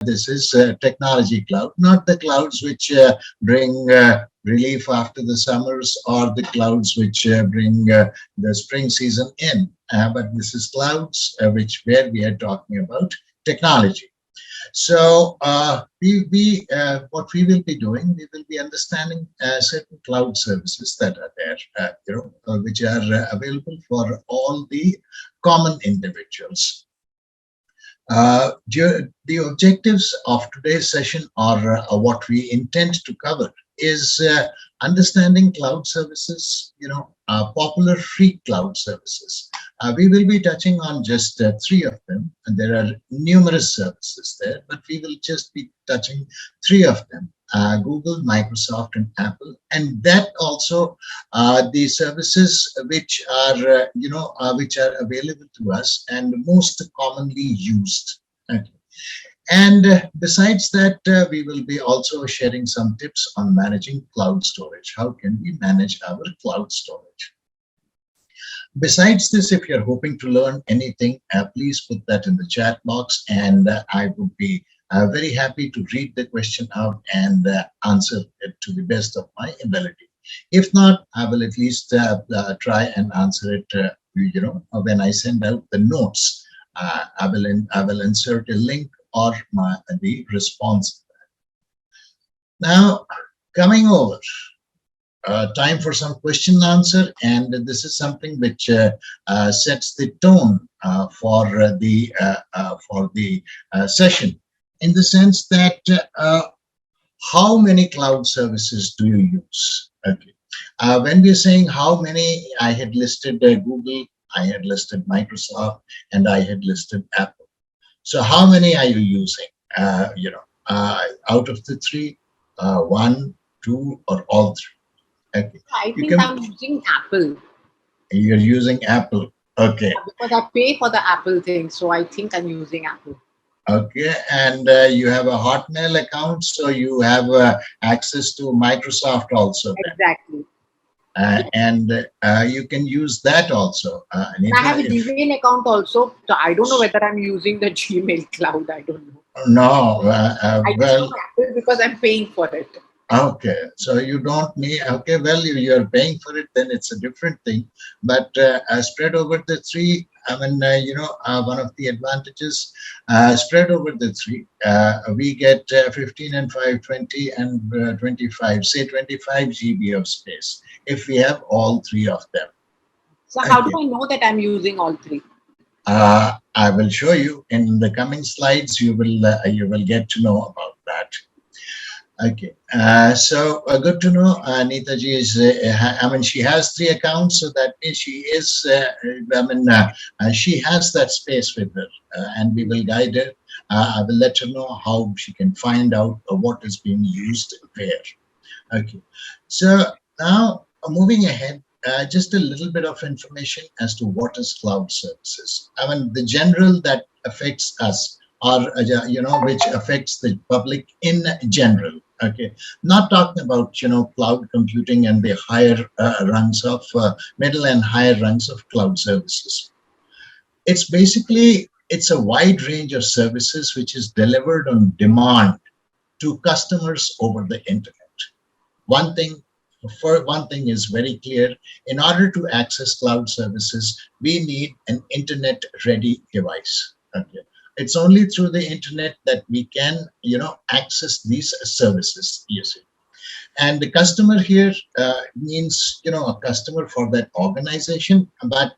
this is technology cloud, not the clouds which bring relief after the summers or the clouds which bring the spring season in. But this is clouds where we are talking about technology. So what we will be doing, we will be understanding certain cloud services that are there, which are available for all the common individuals. The objectives of today's session, or what we intend to cover, is understanding cloud services, popular free cloud services. We will be touching on just three of them, and there are numerous services there, but we will just be touching three of them. Google, Microsoft, and Apple, and that also the services which are which are available to us and most commonly used. Okay. And besides that, we will be also sharing some tips on managing cloud storage. How can we manage our cloud storage? Besides this, if you're hoping to learn anything, please put that in the chat box, and I would be very happy to read the question out and answer it to the best of my ability. If not, I will at least try and answer it. When I send out the notes, I will insert a link or the response. Now, coming over. Time for some question and answer, and this is something which sets the tone for the session, in the sense that how many cloud services do you use? Okay. When we're saying how many, I had listed Google, I had listed Microsoft, and I had listed Apple. So how many are you using? Out of the three, one, two, or all three? Okay. I think I'm using Apple. You're using Apple. Okay. Because I pay for the Apple thing, so I think I'm using Apple. Okay, and you have a Hotmail account, so you have access to Microsoft also. Exactly. And you can use that also. I have a Gmail account also, so I don't know whether I'm using the Gmail cloud. I don't know. No, I just know Apple because I'm paying for it. Okay, so you don't need, okay, well, you're paying for it, then it's a different thing. But spread over the three, I mean, one of the advantages, spread over the three, we get 15 and 5, 20 and 25, say 25 GB of space, if we have all three of them. So how do I know that I'm using all three? I will show you in the coming slides. You will get to know about that. Okay, so good to know. Neeta ji is, she has three accounts, so that means she is, she has that space with her, and we will guide her. I will let her know how she can find out what is being used where. Okay, so now moving ahead, just a little bit of information as to what is cloud services. The general that affects us, or which affects the public in general. Okay, not talking about cloud computing and the higher rungs of middle and higher rungs of cloud services. It's a wide range of services which is delivered on demand to customers over the internet. One thing is very clear: in order to access cloud services, we need an internet-ready device. Okay. It's only through the internet that we can, access these services, you see. And the customer here means, a customer for that organization. But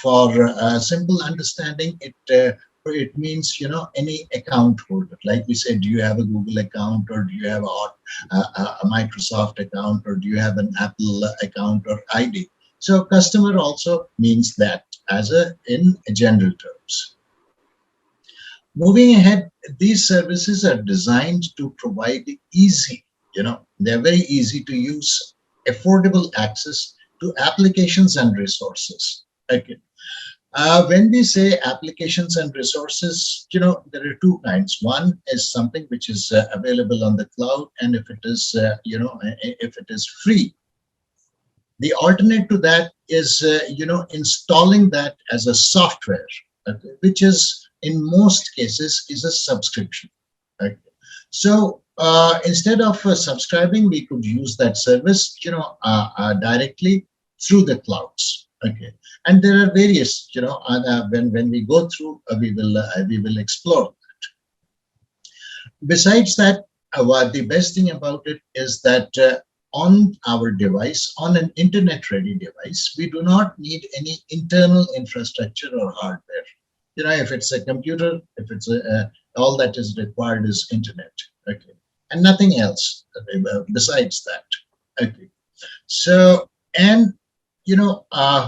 for simple understanding, it means, any account holder. Like we said, do you have a Google account, or do you have a Microsoft account, or do you have an Apple account or ID? So customer also means that in general terms. Moving ahead, these services are designed to provide easy, they're very easy to use, affordable access to applications and resources. Okay. When we say applications and resources, there are two kinds. One is something which is available on the cloud, and if it is, if it is free. The alternate to that is, installing that as a software, okay, which is in most cases is a subscription. Okay. So instead of subscribing, we could use that service, directly through the clouds. Okay, and there are various, when we go through, we will explore. Besides that, what the best thing about it is that on our device, on an internet-ready device, we do not need any internal infrastructure or hardware. If it's a computer, if it's all that is required is internet. Okay, and nothing else besides that. Okay, so and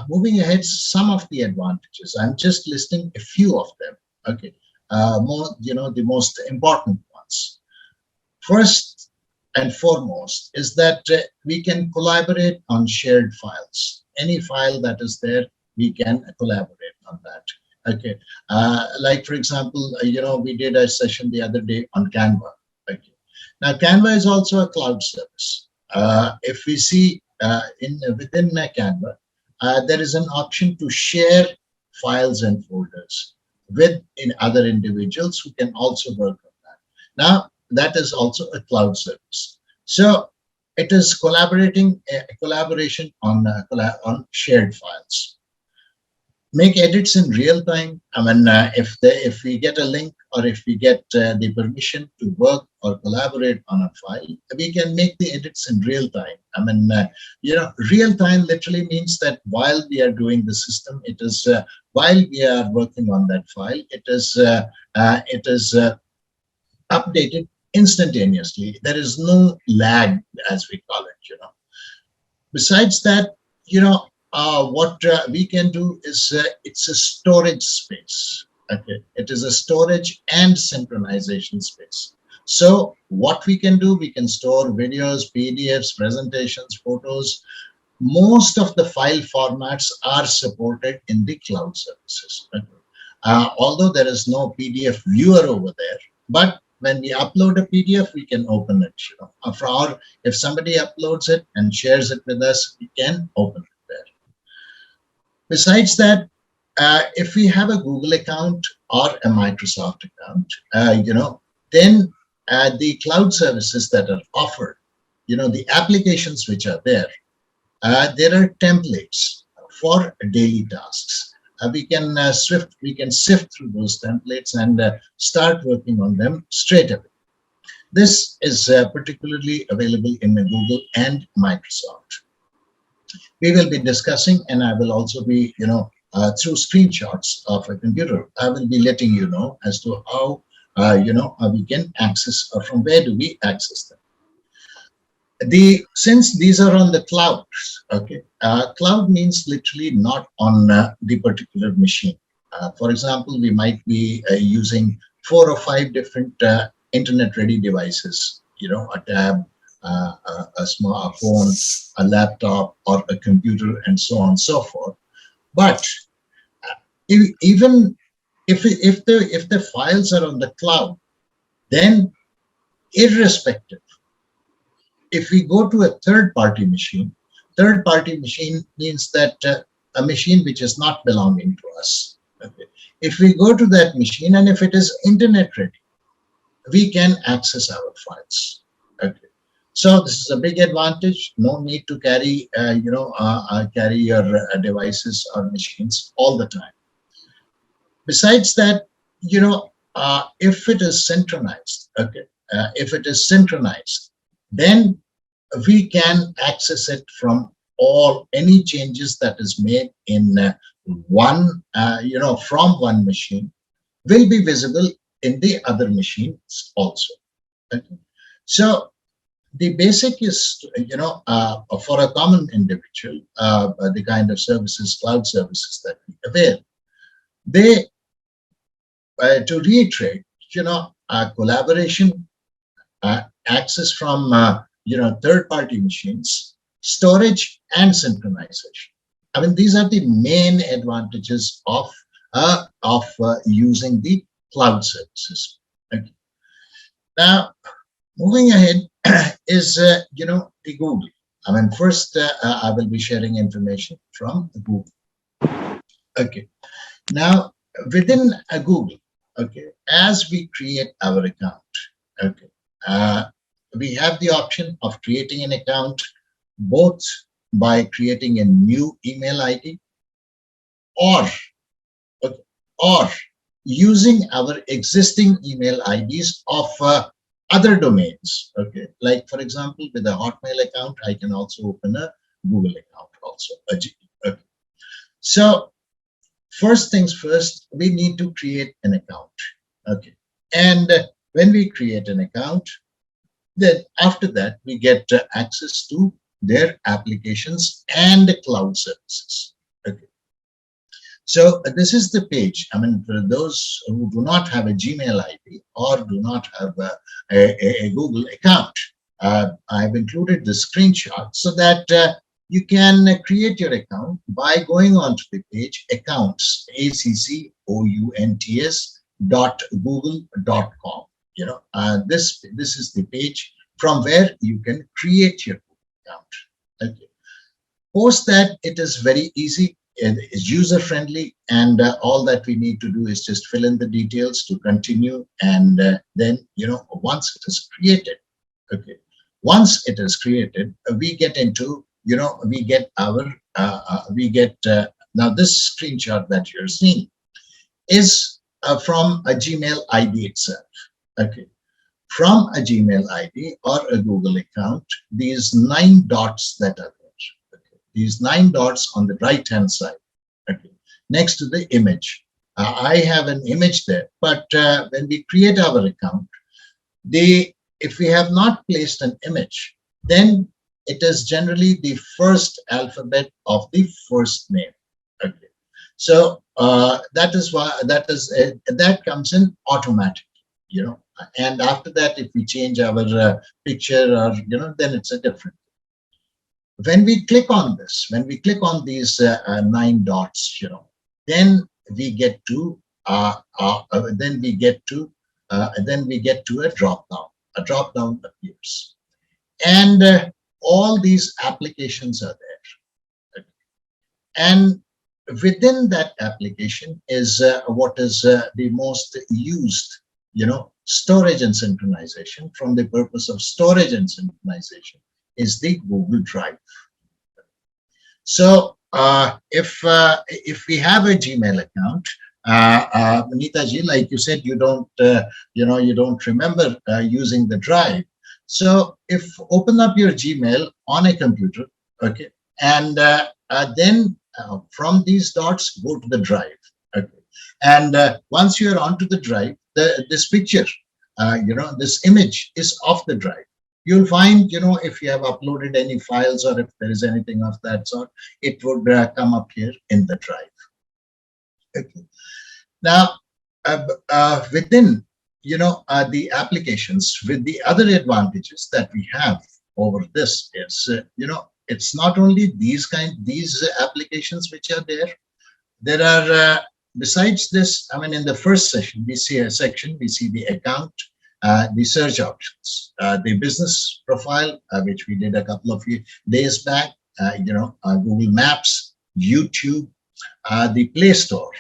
moving ahead, some of the advantages. I'm just listing a few of them. Okay, more the most important ones. First and foremost is that we can collaborate on shared files. Any file that is there, we can collaborate on that. Okay, like for example, we did a session the other day on Canva. Okay, now Canva is also a cloud service. If we see within Canva, there is an option to share files and folders with other individuals who can also work on that. Now, that is also a cloud service. So it is collaboration on shared files. Make edits in real time. I mean, if we get a link or if we get the permission to work or collaborate on a file, we can make the edits in real time. I mean, real time literally means that while we are doing the system, it is while we are working on that file, it is updated instantaneously. There is no lag, as we call it. Besides that, what we can do is it's a storage space. Okay, it is a storage and synchronization space. So what we can do, we can store videos, PDFs, presentations, photos. Most of the file formats are supported in the cloud services. Okay. Although there is no PDF viewer over there, but when we upload a PDF, we can open it. Or if somebody uploads it and shares it with us, we can open it there. Besides that, if we have a Google account or a Microsoft account, then the cloud services that are offered, the applications which are there are templates for daily tasks. We can sift through those templates and start working on them straight away. This is particularly available in Google and Microsoft. We will be discussing, and I will also be, through screenshots of a computer, I will be letting you know as to how, we can access, or from where do we access them. Since these are on the cloud, okay, cloud means literally not on the particular machine. For example, we might be using 4 or 5 different internet-ready devices, a tab, a smartphone, a laptop, or a computer, and so on and so forth. But even if the files are on the cloud, then irrespective, if we go to a third-party machine means that a machine which is not belonging to us. Okay. If we go to that machine and if it is internet ready, we can access our files. Okay. So this is a big advantage. No need to carry, carry your devices or machines all the time. Besides that, if it is synchronized, okay, then we can access it from any changes that is made in from one machine will be visible in the other machines also. Okay. So the basic is, for a common individual, the kind of services, cloud services that we avail, they, to reiterate, collaboration, access from third-party machines, storage, and synchronization. I mean, these are the main advantages of using the cloud services. Okay. Now, moving ahead is the Google. I mean, first I will be sharing information from Google. Okay. Now, within Google, Okay, as we create our account, okay, uh, we have the option of creating an account both by creating a new email ID, or okay, or using our existing email IDs of other domains. Okay, like for example, with a Hotmail account, I can also open a Google account also. Okay. So first things first, we need to create an account. Okay, and when we create an account, then after that we get access to their applications and cloud services. Okay. So this is the page. I mean, for those who do not have a Gmail ID or do not have a Google account, I've included the screenshot so that you can create your account by going onto the page accounts, accounts.google.com. This is the page from where you can create your account. Okay. Post that, it is very easy. It is user friendly, and all that we need to do is just fill in the details to continue, and then once it is created, okay, once it is created, we get into we get our we get now this screenshot that you're seeing is from a Gmail ID itself. Okay, from a Gmail ID or a Google account, these 9 dots that are there, okay, these 9 dots on the right hand side, okay, next to the image. I have an image there, but when we create our account, if we have not placed an image, then it is generally the first alphabet of the first name. Okay, so that is why that comes in automatic. And after that, if we change our picture, or then it's a different. When we click on this, when we click on these 9 dots, then we get to then we get to a drop down. A drop down appears, and all these applications are there. And within that application is what is the most used, storage and synchronization. From the purpose of storage and synchronization is the Google Drive. So if we have a Gmail account, Nita ji, like you said, you don't remember using the Drive. So if open up your Gmail on a computer, okay, and then from these dots go to the Drive, okay, and once you are onto the Drive, this picture, this image is off the Drive. You'll find, if you have uploaded any files or if there is anything of that sort, it would come up here in the Drive. Okay. Now, within, the applications, with the other advantages that we have over this is, it's not only these applications which are there. There are, besides this, I mean, in the first section, we see the account, the search options, the business profile, which we did a couple of days back, Google Maps, YouTube, the Play Store.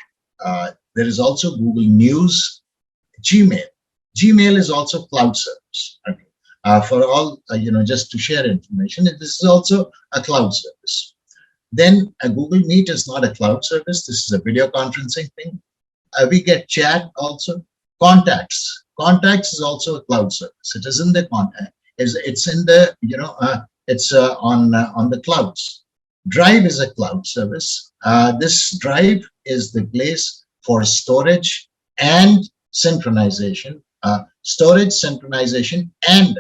There is also Google News, Gmail. Gmail is also cloud service. Okay. For all, just to share information, this is also a cloud service. Then Google Meet is not a cloud service. This is a video conferencing thing. We get chat also. Contacts. Contacts is also a cloud service. It is in the contact. It's in the it's on the clouds. Drive is a cloud service. This Drive is the place for storage and synchronization. Storage, synchronization, and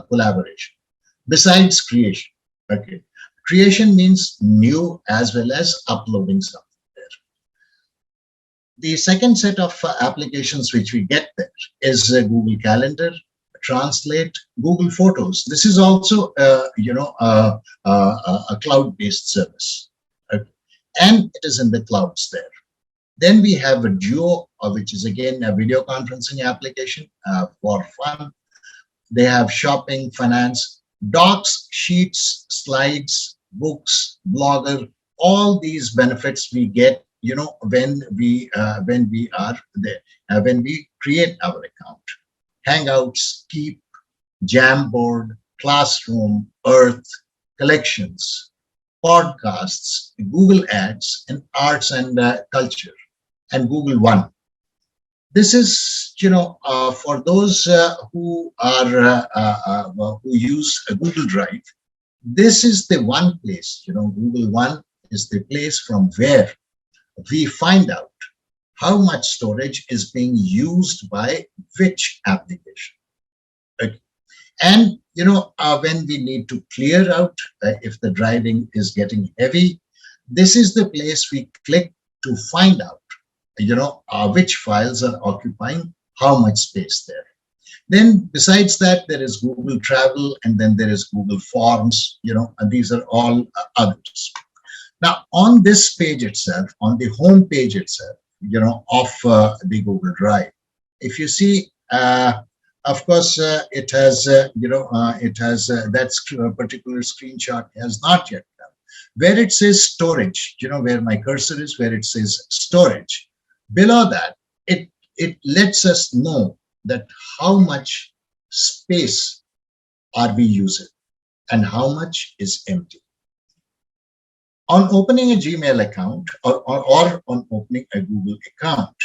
collaboration. Besides creation. Okay. Creation means new as well as uploading something there. The second set of applications which we get there is Google Calendar, Translate, Google Photos. This is also a cloud-based service, okay, and it is in the clouds there. Then we have a Duo, which is again a video conferencing application for fun. They have shopping, finance, docs, sheets, slides, books, blogger. All these benefits we get when we are there, when we create our account. Hangouts, Keep, Jamboard, Classroom, Earth, Collections, podcasts, Google Ads, and arts and culture, and Google One. This is, for those who use a Google Drive. This is the one place, Google One is the place from where we find out how much storage is being used by which application. Okay. And when we need to clear out, if the driving is getting heavy, this is the place we click to find out, which files are occupying how much space there. Then besides that, there is Google Travel, and then there is Google Forms, and these are all others. Now, on this page itself, on the home page itself, of the Google Drive, if you see, of course, it has, that particular screenshot has not yet come. Where it says storage, where my cursor is, where it says storage, below that, it lets us know that how much space are we using and how much is empty. On opening a Gmail account or on opening a Google account,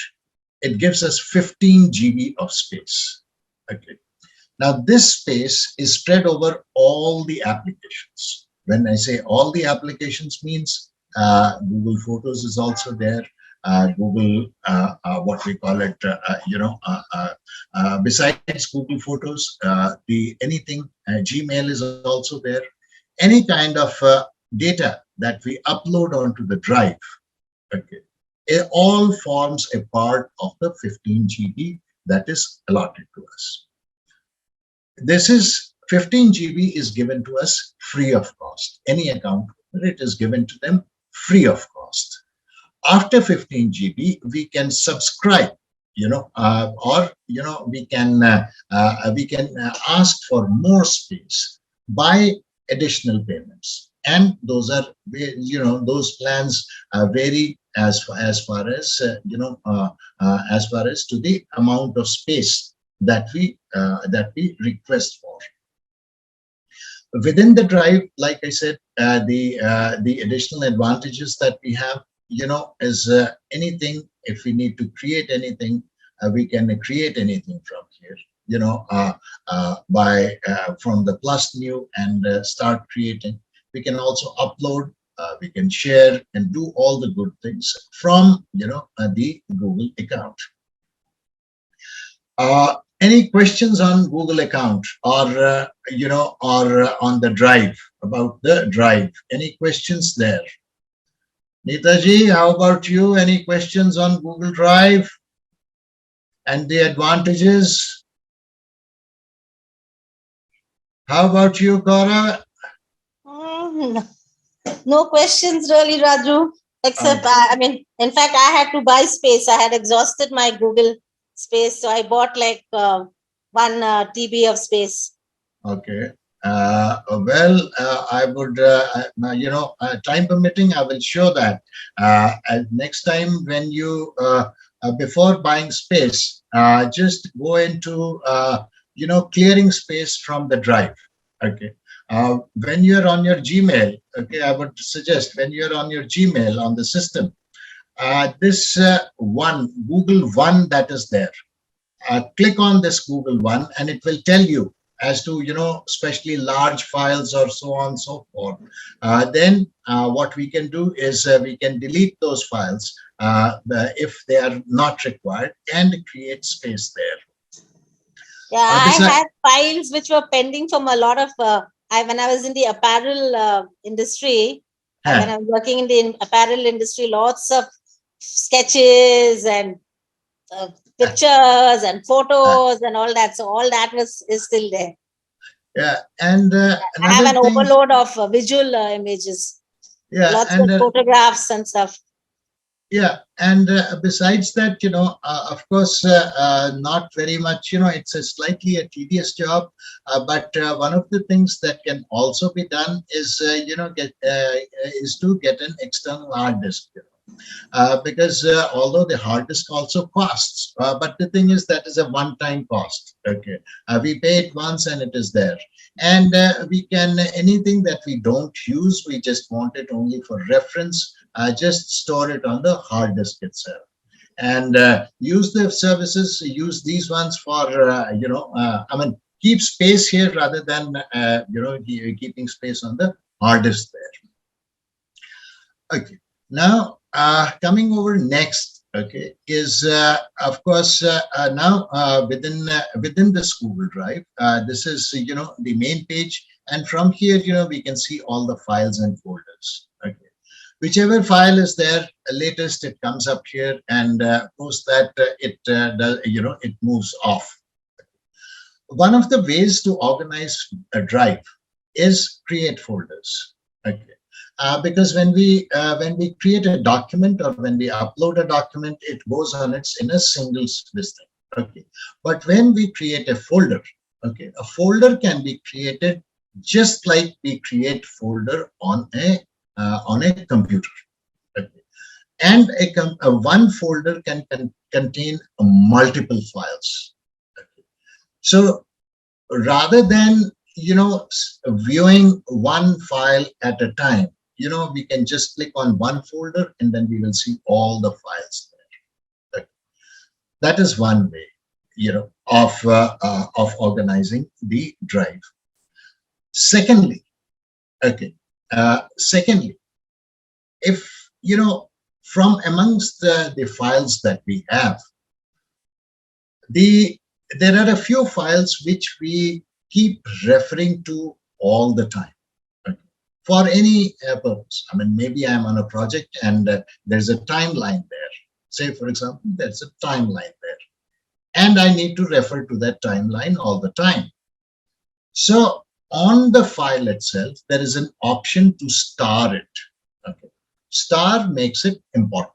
it gives us 15 GB of space. Okay. Now, this space is spread over all the applications. When I say all the applications, means Google Photos is also there. Google, what we call it, besides Google Photos, anything, Gmail is also there. Any kind of data that we upload onto the drive, okay, it all forms a part of the 15 GB that is allotted to us. This is 15 GB is given to us free of cost. Any account, it is given to them free of cost. After 15 GB, we can subscribe, or we can ask for more space by additional payments, and those are, those plans vary as far as to the amount of space that we request for. Within the drive, like I said, the additional advantages that we have, is anything. If we need to create anything, we can create anything from here, by from the plus new and start creating. We can also upload, we can share and do all the good things from the Google account. Any questions on Google account or on the drive, about the drive? Any questions there? Neetaji, how about you? Any questions on Google Drive and the advantages? How about you, Gaura? No questions really, Raju, except in fact, I had to buy space. I had exhausted my Google space, so I bought like 1 TB of space. Okay. Well, I would, time permitting, I will show that. Next time when you, before buying space, just go into, clearing space from the drive. Okay. When you're on your Gmail, okay, I would suggest when you're on your Gmail on the system, this Google One that is there, click on this Google One and it will tell you as to, especially large files or so on and so forth. Then what we can do is we can delete those files if they are not required and create space there. Yeah, I had files which were pending from a lot of, when I was in the apparel industry, when I was working in the apparel industry, lots of sketches and pictures and photos and all that. So all that is still there. Yeah, and I have an overload of visual images. Yeah, lots of photographs and stuff. Yeah, and besides that, of course, not very much, it's a slightly a tedious job, but one of the things that can also be done is, is to get an external hard disk. because although the hard disk also costs, but the thing is that is a one-time cost. Okay, we pay it once and it is there, and we can anything that we don't use, we just want it only for reference. Just store it on the hard disk itself, and use the services. Use these ones for I mean, keep space here rather than keeping space on the hard disk there. Okay, now coming over next, okay, is of course now within this Google Drive. This is the main page, and from here we can see all the files and folders. Okay, whichever file is there latest, it comes up here, and post that it does, it moves off. One of the ways to organize a drive is create folders. Okay. Because when we create a document or when we upload a document, it goes on its in a single listing. Okay, but when we create a folder, okay, a folder can be created just like we create folder on a computer. Okay, and one folder can contain multiple files. Okay. So rather than viewing one file at a time, we can just click on one folder and then we will see all the files there. Okay. That is one way, of organizing the drive. Secondly, okay. Secondly, if from amongst the files that we have, there are a few files which we keep referring to all the time. For any purpose. I mean, maybe I'm on a project and there's a timeline there. Say, for example, there's a timeline there. And I need to refer to that timeline all the time. So on the file itself, there is an option to star it. Okay. Star makes it important.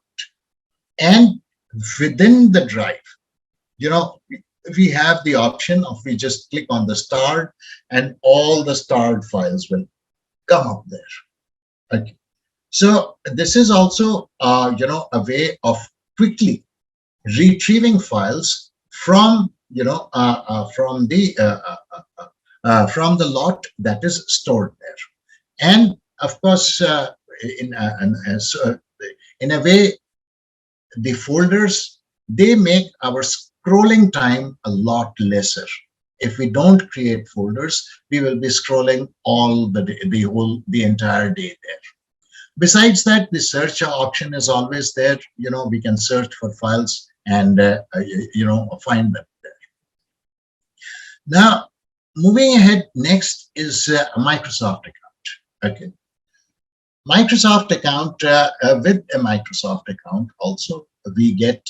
And within the drive, we have the option of we just click on the star and all the starred files will come up there. Okay, so this is also a way of quickly retrieving files from from the lot that is stored there, and of course in a way, the folders, they make our scrolling time a lot lesser. If we don't create folders, we will be scrolling all the entire day there. Besides that, the search option is always there. We can search for files and find them there. Now, moving ahead, next is a Microsoft account. Okay, Microsoft account. With a Microsoft account, also we get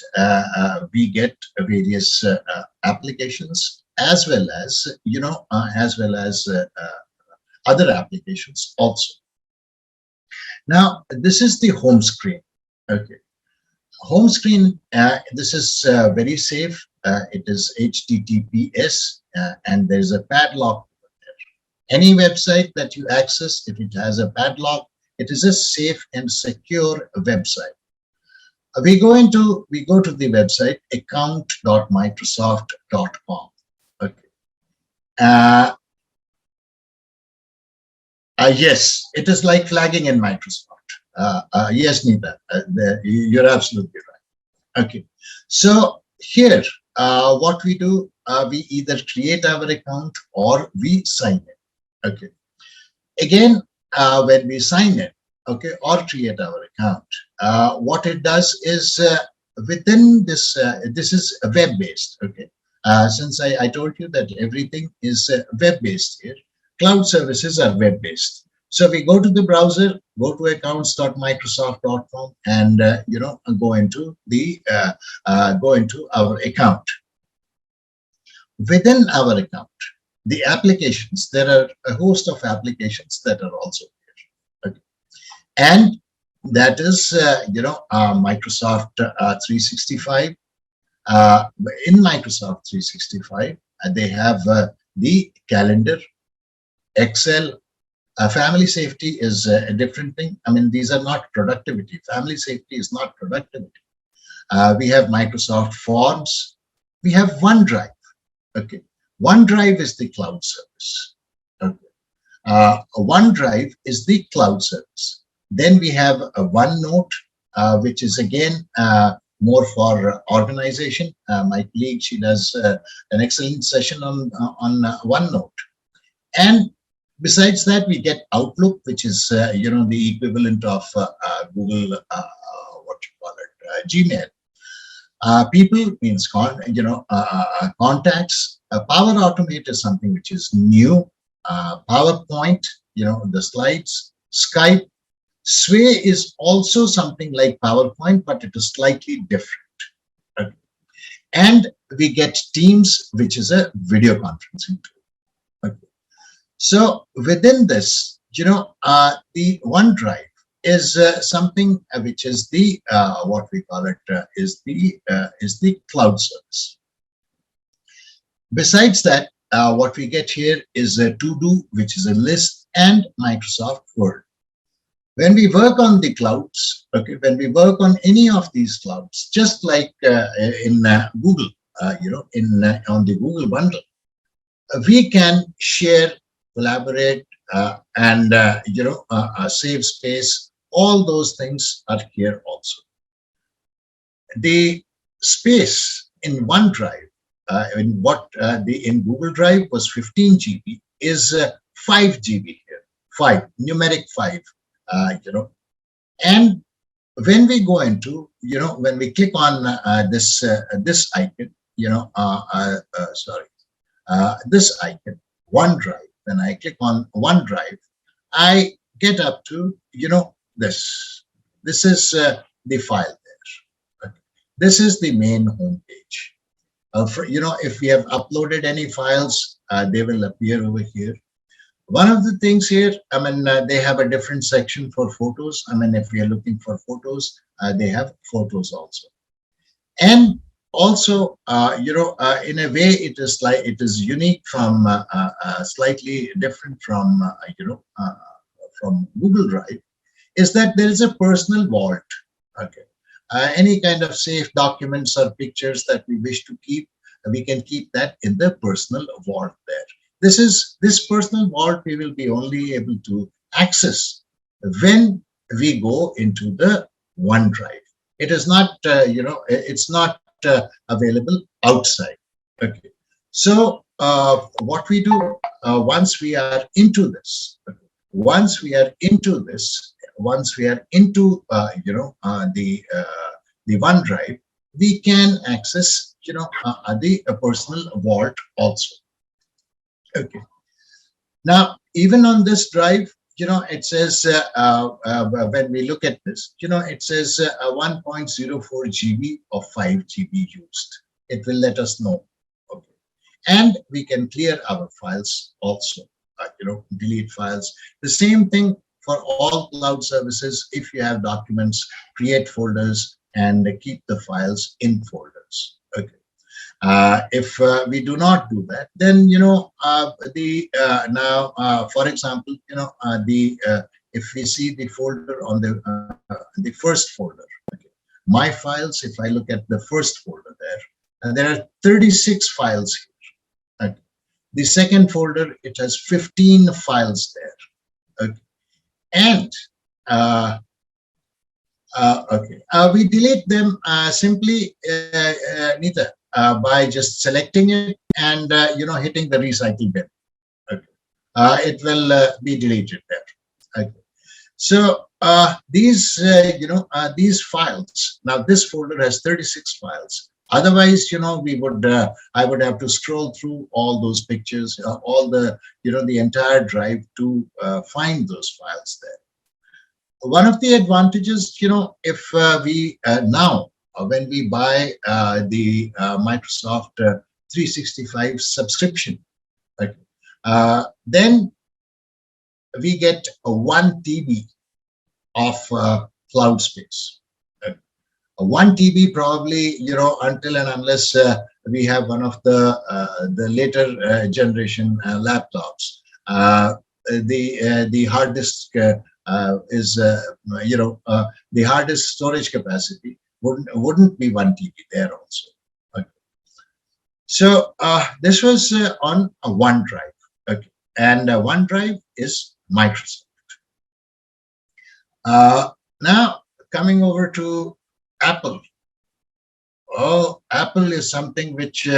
various applications, as well as other applications also. Now, this is the home screen. Okay, home screen. This is very safe. It is HTTPS, and there's a padlock there. Any website that you access, if it has a padlock, it is a safe and secure website. We go to the website account.microsoft.com. Yes, it is like flagging in Microsoft. Yes, Nita, you're absolutely right. Okay, so here, what we do, we either create our account or we sign in. Okay, again, when we sign in, okay, or create our account, what it does is within this, this is web-based. Okay. Since I told you that everything is web-based here, cloud services are web-based. So we go to the browser, go to accounts.microsoft.com, and go into our account. Within our account, the applications, there are a host of applications that are also here. Okay. And that is Microsoft 365. In Microsoft 365, they have the calendar, Excel, Family safety is a different thing. I mean, these are not productivity. Family safety is not productivity. We have Microsoft Forms. We have OneDrive. Okay, OneDrive is the cloud service. Okay. OneDrive is the cloud service. Then we have a OneNote, which is again more for organization. My colleague, she does an excellent session on OneNote. And besides that, we get Outlook, which is the equivalent of Google, what you call it, Gmail. People means contacts. Power Automate is something which is new. PowerPoint, the slides. Skype. Sway is also something like PowerPoint, but it is slightly different. Okay. And we get Teams, which is a video conferencing tool. Okay. So within this, the OneDrive is something which is the what we call it is the cloud service. Besides that, what we get here is a to-do, which is a list, and Microsoft Word. When we work on the clouds, okay, when we work on any of these clouds, just like in Google, on the Google bundle, we can share, collaborate, and save space. All those things are here also. The space in OneDrive, in Google Drive was 15 GB, is 5 GB here, 5, numeric 5, and when we go into, when we click on this icon, this icon, OneDrive, when I click on OneDrive, I get up to, this. This is the file there. Okay. This is the main home page. If we have uploaded any files, they will appear over here. One of the things here, they have a different section for photos. If we are looking for photos, they have photos also. And also, in a way, it is unique from slightly different from from Google Drive, is that there is a personal vault. Okay, any kind of safe documents or pictures that we wish to keep, we can keep that in the personal vault there. This personal vault we will be only able to access when we go into the OneDrive. It is not, it's not available outside. Okay. So what we do once we are into this, once we are into the OneDrive, we can access the personal vault also. Okay. Now, even on this drive, it says when we look at this, it says 1.04 GB of 5 GB used. It will let us know. Okay. And we can clear our files also, delete files. The same thing for all cloud services. If you have documents, create folders and keep the files in folders. Okay. If we do not do that, then for example, if we see the folder on the first folder, okay, my files. If I look at the first folder there are 36 files here. Okay. The second folder, it has 15 files there. Okay. And we delete them simply, Nita, by just selecting it and hitting the recycle bin. Okay. It will be deleted there. Okay. So these files. Now this folder has 36 files. Otherwise, I would have to scroll through all those pictures, all the the entire drive to find those files there. One of the advantages, if we now, when we buy the Microsoft 365 subscription, right, then we get a 1 TB of cloud space. 1 TB probably, until and unless we have one of the later generation laptops, the hard disk is the hard disk storage capacity wouldn't be 1 TB there also. Okay. So this was on a OneDrive. Okay, and OneDrive is Microsoft. Now coming over to Apple. Oh, Apple is something which,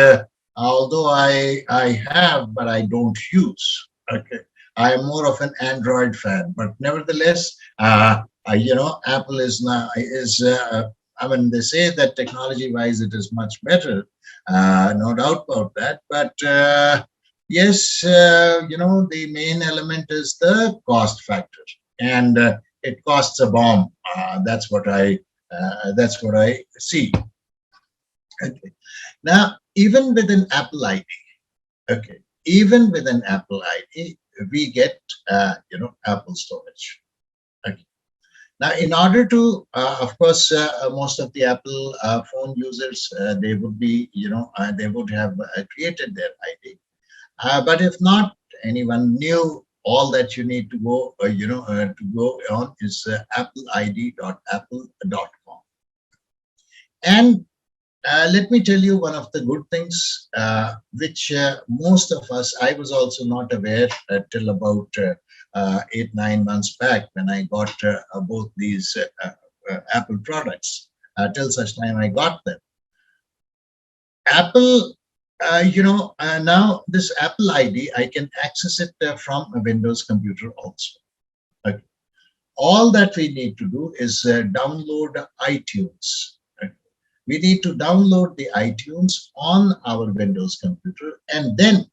although I have, but I don't use. Okay, I am more of an Android fan, but nevertheless, Apple is now is. I mean, they say that technology-wise, it is much better, no doubt about that. But yes, the main element is the cost factor, and it costs a bomb. That's what I see. Okay. Now, even with an Apple ID, okay, even with an Apple ID, we get Apple storage. Okay. Now, in order to, of course, most of the Apple phone users, they would be, they would have created their ID. But if not, anyone new, all that you need to go, to go on is appleid.apple.com. And let me tell you one of the good things, which most of us, I was also not aware till about 8-9 months back when I got both these Apple products. Till such time I got them. Apple, now this Apple ID, I can access it from a Windows computer also. Okay. All that we need to do is download iTunes. We need to download the iTunes on our Windows computer, and then,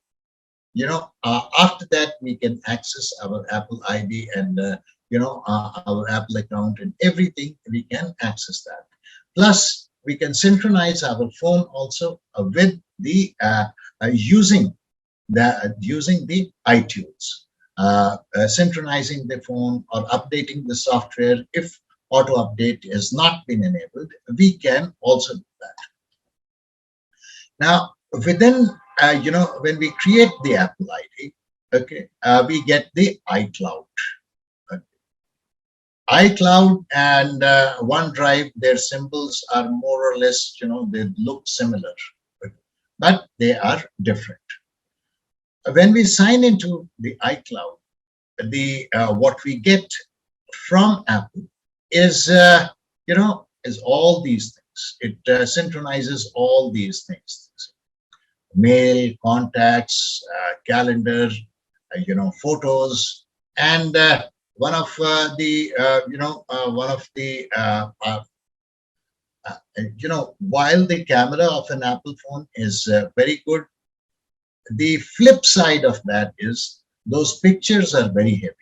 after that we can access our Apple ID and our Apple account and everything. We can access that. Plus, we can synchronize our phone also with the using the iTunes, synchronizing the phone or updating the software. If auto update has not been enabled, we can also do that. Now, within, when we create the Apple ID, okay, we get the iCloud. Okay. iCloud and OneDrive, their symbols are more or less, they look similar, okay, but they are different. When we sign into the iCloud, what we get from Apple is is all these things. It synchronizes all these things: mail, contacts, calendar, photos, and one of the while the camera of an Apple phone is very good, the flip side of that is those pictures are very heavy.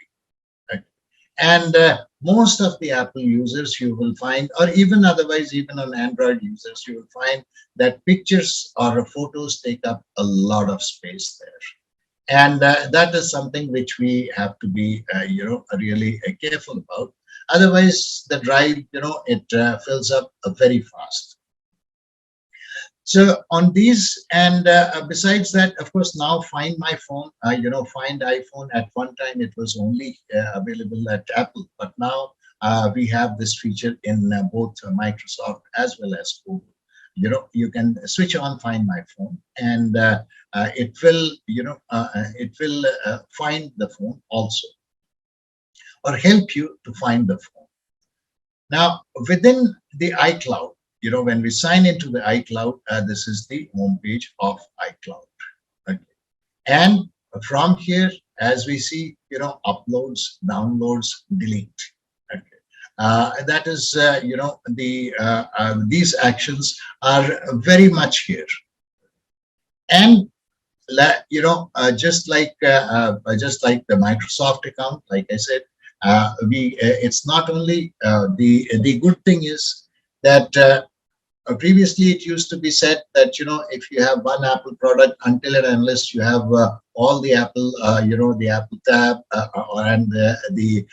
And most of the Apple users, you will find, or even otherwise, even on Android users, you will find that pictures or photos take up a lot of space there. And that is something which we have to be, really careful about. Otherwise, the drive, it fills up very fast. So on these, and besides that, of course, now Find My Phone, Find iPhone, at one time it was only available at Apple, but now we have this feature in both Microsoft as well as Google. You can switch on Find My Phone, and it will, find the phone also, or help you to find the phone. Now, within the iCloud, when we sign into the iCloud, this is the home page of iCloud. Okay. And from here, as we see, uploads, downloads, delete. Okay. That is, these actions are very much here. And just like the Microsoft account, like I said, it's not only the good thing is that previously it used to be said that if you have one Apple product, until and unless you have all the Apple the Apple tab and the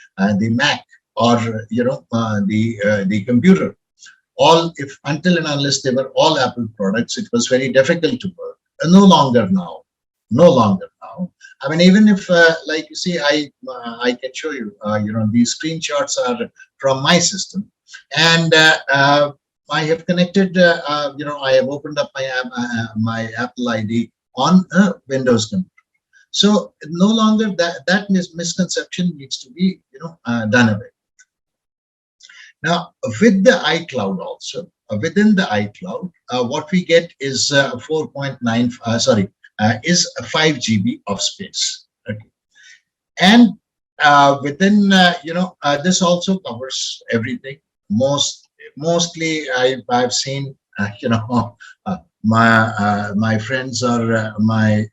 Mac or the computer, all if until and unless they were all Apple products, it was very difficult to work. No longer now. now. I mean, even if, like you see, I can show you, these screenshots are from my system, and I have connected, I have opened up my Apple ID on a Windows computer. So no longer that misconception needs to be, done away. Now, with the iCloud also, within the iCloud, what we get is 4.9, is 5 GB of space. Okay. And within, this also covers everything. Mostly, I've seen, my friends or my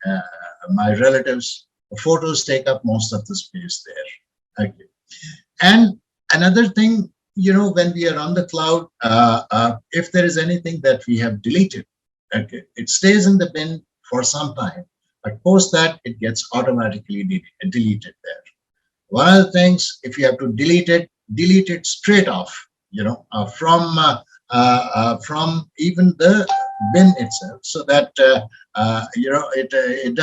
relatives, photos take up most of the space there. Okay. And another thing, when we are on the cloud, if there is anything that we have deleted, okay, it stays in the bin for some time, but post that it gets automatically deleted there. One of the things, if you have to delete it straight off, from even the bin itself, so that it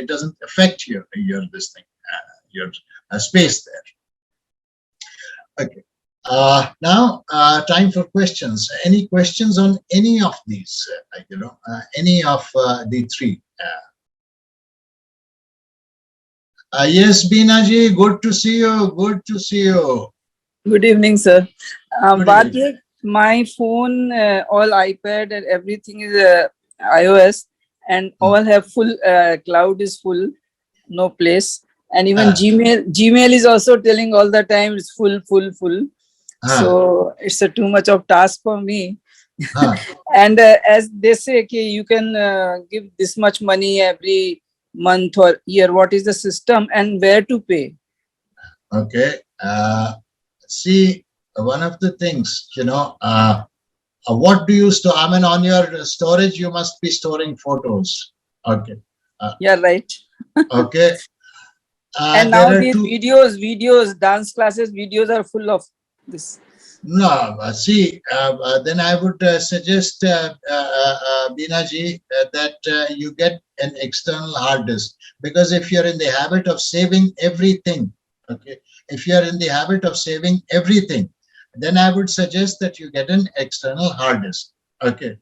doesn't affect your this thing, your space there. Okay. Now, time for questions. Any questions on any of these? Any of the three? Yes, Binaji, good to see you. Good to see you. Good evening, sir. Good evening. My phone, all iPad and everything is iOS, and all have full cloud is full, no place. And even Gmail is also telling all the time it's full. So it's too much of task for me. And as they say, okay, you can give this much money every month or year. What is the system and where to pay? Okay. See, one of the things, what do you store? I mean, on your storage, you must be storing photos. Okay. Yeah, right. Okay. And now these videos, dance classes, videos are full of this. No, see, then I would suggest, Binaji, that you get an external hard disk, because if you're in the habit of saving everything, okay, if you're in the habit of saving everything, then I would suggest that you get an external hard disk. Okay,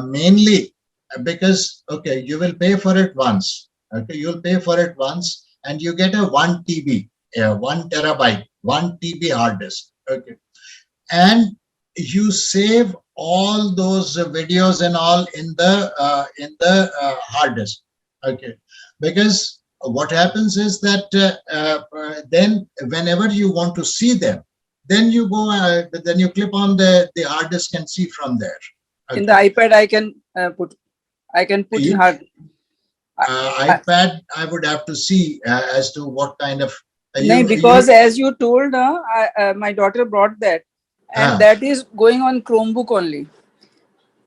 mainly because, okay, you will pay for it once. Okay, you'll pay for it once, and you get a 1 TB, 1 terabyte, 1 TB hard disk. Okay, and you save all those videos and all in the hard disk. Okay, because what happens is that then whenever you want to see them, then you go, then you clip on the hard disk and see from there. Okay. In the iPad, I can put in hard. iPad, I would have to see as to what kind of. Because as you told, my daughter brought that, and that is going on Chromebook only.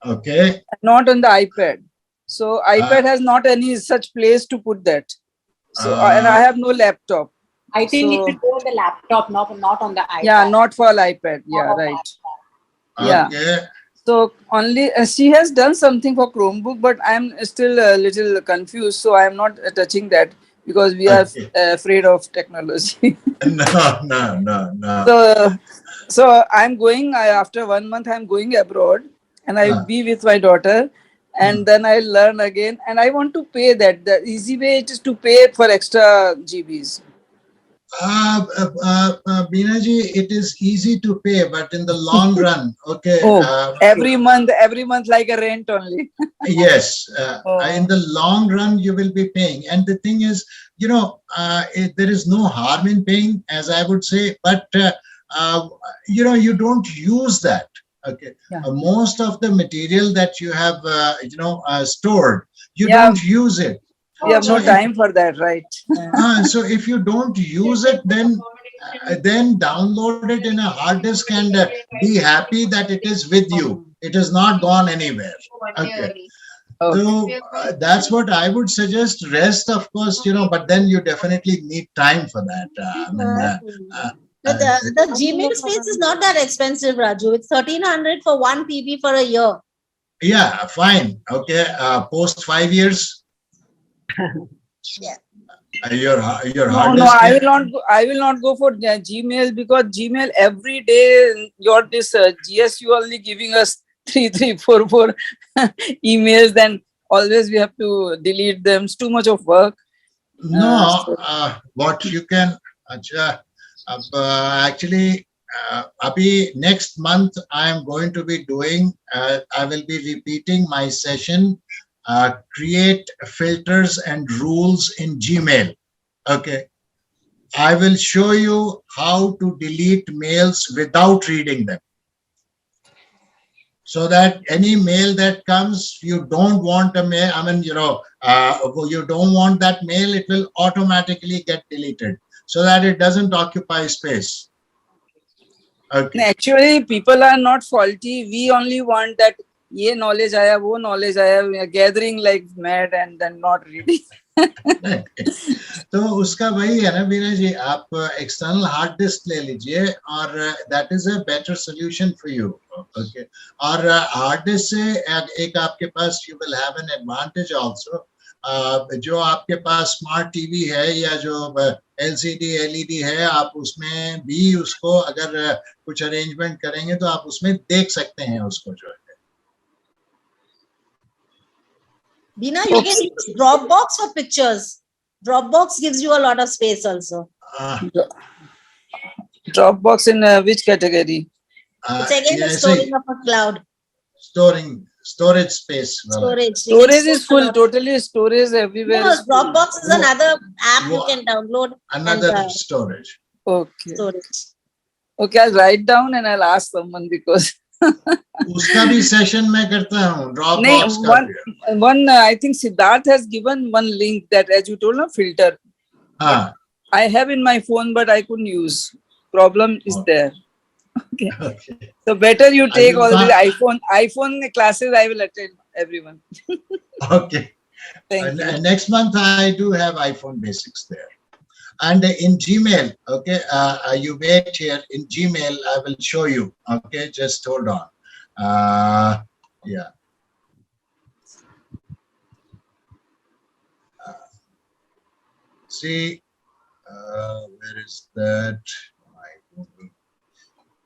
Okay. Not on the iPad. So iPad has not any such place to put that. So and I have no laptop. I think it should go on the laptop, not on the iPad. Yeah, not for iPad. Yeah, right. Yeah. Okay. So only she has done something for Chromebook, but I'm still a little confused. So I'm not touching that because we are afraid of technology. No. So I'm going. After 1 month, I'm going abroad, and I'll be with my daughter, and then I'll learn again. And I want to pay that. The easy way is to pay for extra GBs. Binaji, it is easy to pay, but in the long run, okay. Every month, like a rent only. Yes, in the long run, you will be paying. And the thing is, there is no harm in paying, as I would say, but, you don't use that. Okay. Yeah. Most of the material that you have, stored, you don't use it. We have no time for that, right? So if you don't use it, then download it in a hard disk and be happy that it is with you. It is not gone anywhere. Okay. So that's what I would suggest. Rest, of course, but then you definitely need time for that. The Gmail space is not that expensive, Raju. It's 1,300 for 1 TB for a year. Yeah, fine. Okay. Post 5 years. Yeah. Your No, hard no, disk. I will not. I will not go for Gmail, because Gmail every day your this GSU only giving us 3344 emails. Then always we have to delete them. It's too much of work. No, So what you can, अच्छा, actually, abhi next month I am going to be doing, I will be repeating my session, create filters and rules in Gmail. Okay. I will show you how to delete mails without reading them. So that any mail that comes, you don't want a mail, I mean, you don't want that mail, it will automatically get deleted so that it doesn't occupy space. Okay. actually, people are not faulty. We only want that ye knowledge aaya, wo knowledge aaya. We are gathering like mad and then not reading. तो उसका वही है ना बीना जी, आप external hard disk ले लीजिए और that is a better solution for you. Okay. और हार्ड डिस्क से एक आपके पास you will have an advantage also. जो आपके पास स्मार्ट टीवी है या जो एलसीडी एलईडी है, आप उसमें भी उसको अगर कुछ अरेंजमेंट करेंगे तो आप उसमें देख सकते हैं उसको जो है. Bina, you can use Dropbox for pictures. Dropbox gives you a lot of space also. Dropbox in which category? It's again the storing of a cloud. Storage space. Storage. Storage is full. Totally storage everywhere. No, is full. Dropbox is another app you can download. Another and, storage. Okay. Storage. Okay, I'll write down and I'll ask someone because. उसका भी session में करता हूँ. Dropbox का भी. One I think Siddharth has given one link that, as you told, filter. I have in my phone, but I couldn't use. Problem is there. Okay. So better you take all the iPhone classes. I will attend everyone. Okay. Thank you. Next month I do have iPhone basics there. And in Gmail, okay, you wait here. In Gmail, I will show you. Okay, just hold on. Yeah. See, where is that?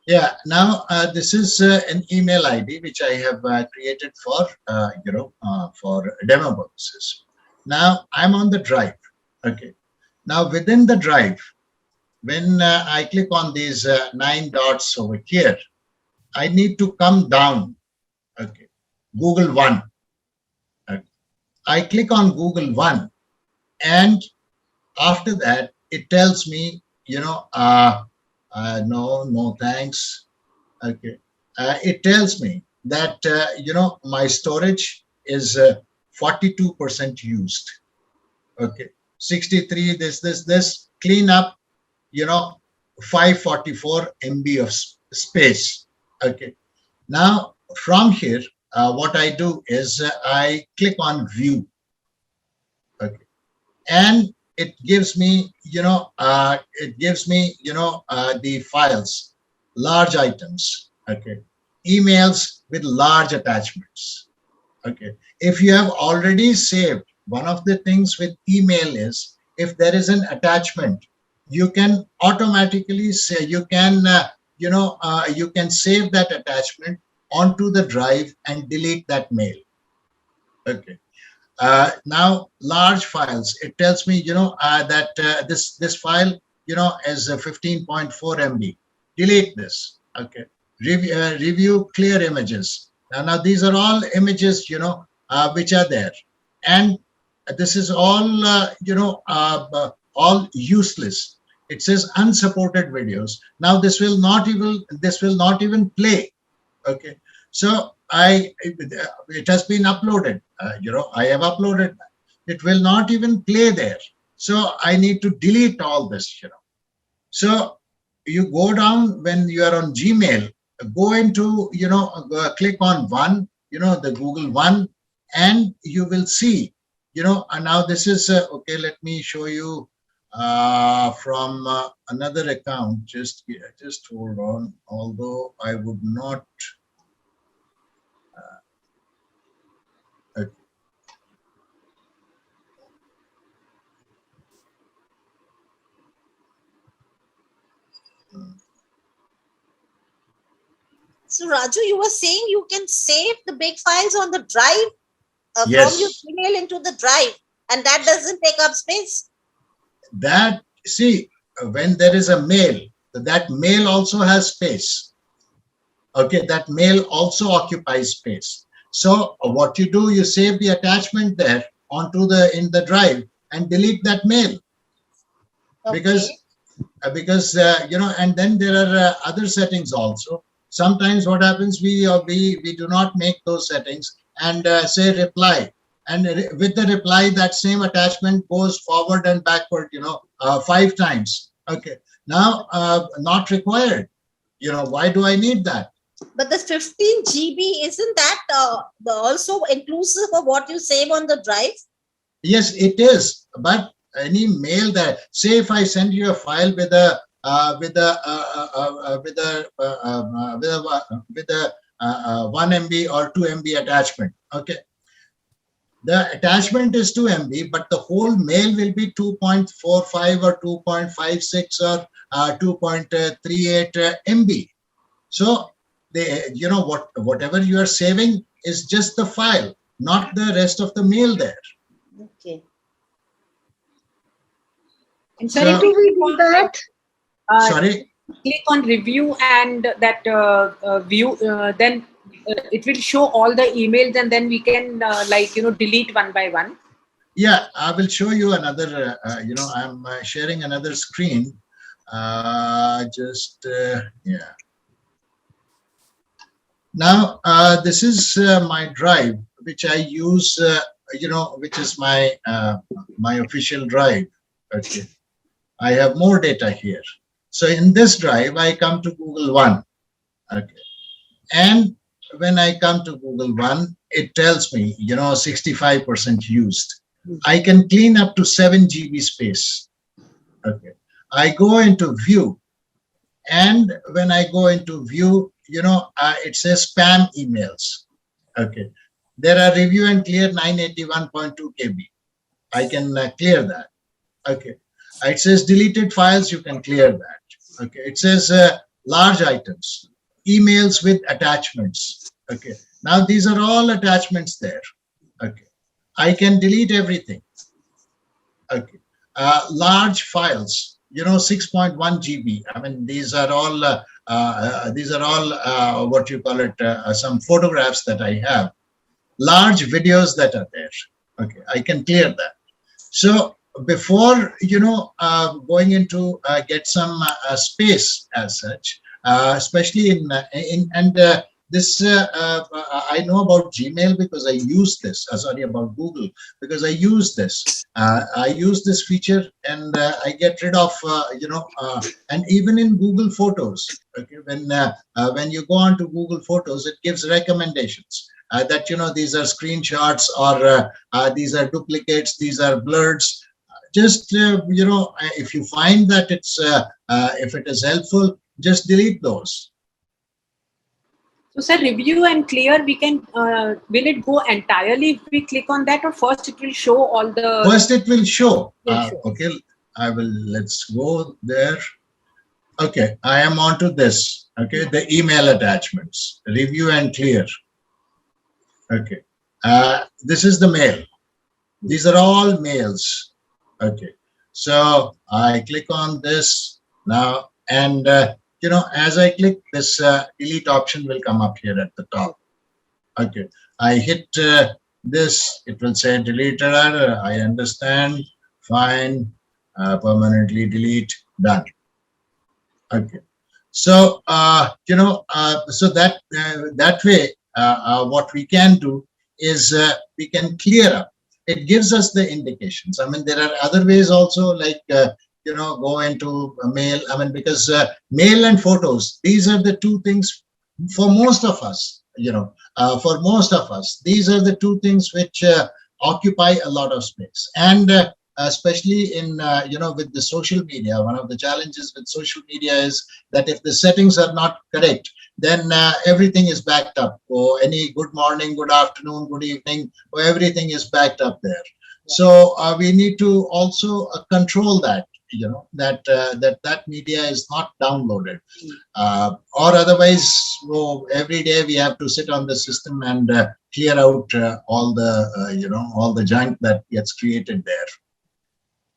Yeah. Now this is an email ID which I have created for for demo purposes. Now I'm on the drive. Okay. Now within the drive, when I click on these 9 dots over here, I need to come down. Okay. Google One. Okay. I click on Google One, and after that, it tells me, no, thanks. Okay. It tells me that, my storage is 42% used. Okay. 63, this, clean up, 544 MB of space. Okay. Now, from here, what I do is I click on view. Okay. And it gives me, the files, large items, okay, emails with large attachments, okay. If you have already saved, one of the things with email is if there is an attachment, you can automatically say, you can save that attachment onto the drive and delete that mail, okay. Now large files, it tells me that this file is 15.4 MB. Delete this. Okay. Review clear images. Now these are all images which are there, and this is all all useless. It says unsupported videos. Now this will not even play. Okay. So it has been uploaded. I have uploaded that. It will not even play there. So I need to delete all this. So you go down when you are on Gmail. Go into click on One. The Google One, and you will see. And now this is okay. Let me show you from another account. Just hold on. Although I would not. So Raju, you were saying you can save the big files on the drive from Yes. your email into the drive, and that doesn't take up space. That, see, when there is a mail, that mail also has space. Okay, that mail also occupies space. So what you do, you save the attachment there onto in the drive and delete that mail. Okay. Because and then there are other settings also. Sometimes what happens, we do not make those settings and say reply, and with the reply, that same attachment goes forward and backward 5 times. Okay, now not required. Why do I need that? But the 15 GB, isn't that also inclusive of what you save on the drive? Yes, it is. But any mail that, say, if I send you a file with a 1 MB or 2 MB attachment, okay, the attachment is 2 MB, but the whole mail will be 2.45 or 2.56 or 2.38 MB. So whatever you are saving is just the file, not the rest of the mail there. Okay. And so if we do that, sorry, click on review and that view, then it will show all the emails, and then we can delete one by one. Yeah, I will show you another. I'm sharing another screen. Yeah. Now, this is my drive, which I use, which is my official drive. Okay, I have more data here. So in this drive, I come to Google One. Okay, and when I come to Google One, it tells me, 65% used. I can clean up to 7 GB space. Okay, I go into View, and when I go into View, it says spam emails. Okay, there are review and clear 981.2 KB. I can clear that. Okay, it says deleted files, you can clear that. Okay, it says large items, emails with attachments. Okay, now these are all attachments there. Okay, I can delete everything. Okay, large files, 6.1 GB. I mean, these are all what you call it, some photographs that I have, large videos that are there. Okay, I can clear that. So before going into get some space as such, especially this I know about Gmail because I use this. Sorry, about Google, because I use this. I use this feature, and I get rid of and even in Google Photos. Okay, when you go on to Google Photos, it gives recommendations that these are screenshots, or these are duplicates, these are blurs. Just if you find that if it is helpful, just delete those. So, sir, review and clear, we can, will it go entirely if we click on that, or first it will show all the... First it will show. Okay, let's go there. Okay, I am onto this. Okay, the email attachments, review and clear. Okay, this is the mail. These are all mails. Okay, so I click on this now, and as I click, this delete option will come up here at the top. Okay, I hit this, it will say delete error. I understand. Fine. Permanently delete. Done. Okay. So so that way, what we can do is we can clear up. It gives us the indications. I mean, there are other ways also, like go into mail. I mean, because mail and photos, these are the two things for most of us. For most of us, these are the two things which occupy a lot of space. And especially in with the social media, one of the challenges with social media is that if the settings are not correct, then everything is backed up. Or any good morning, good afternoon, good evening, or everything is backed up there. So we need to also control that. that media is not downloaded, or otherwise, every day we have to sit on the system and clear out all the all the junk that gets created there.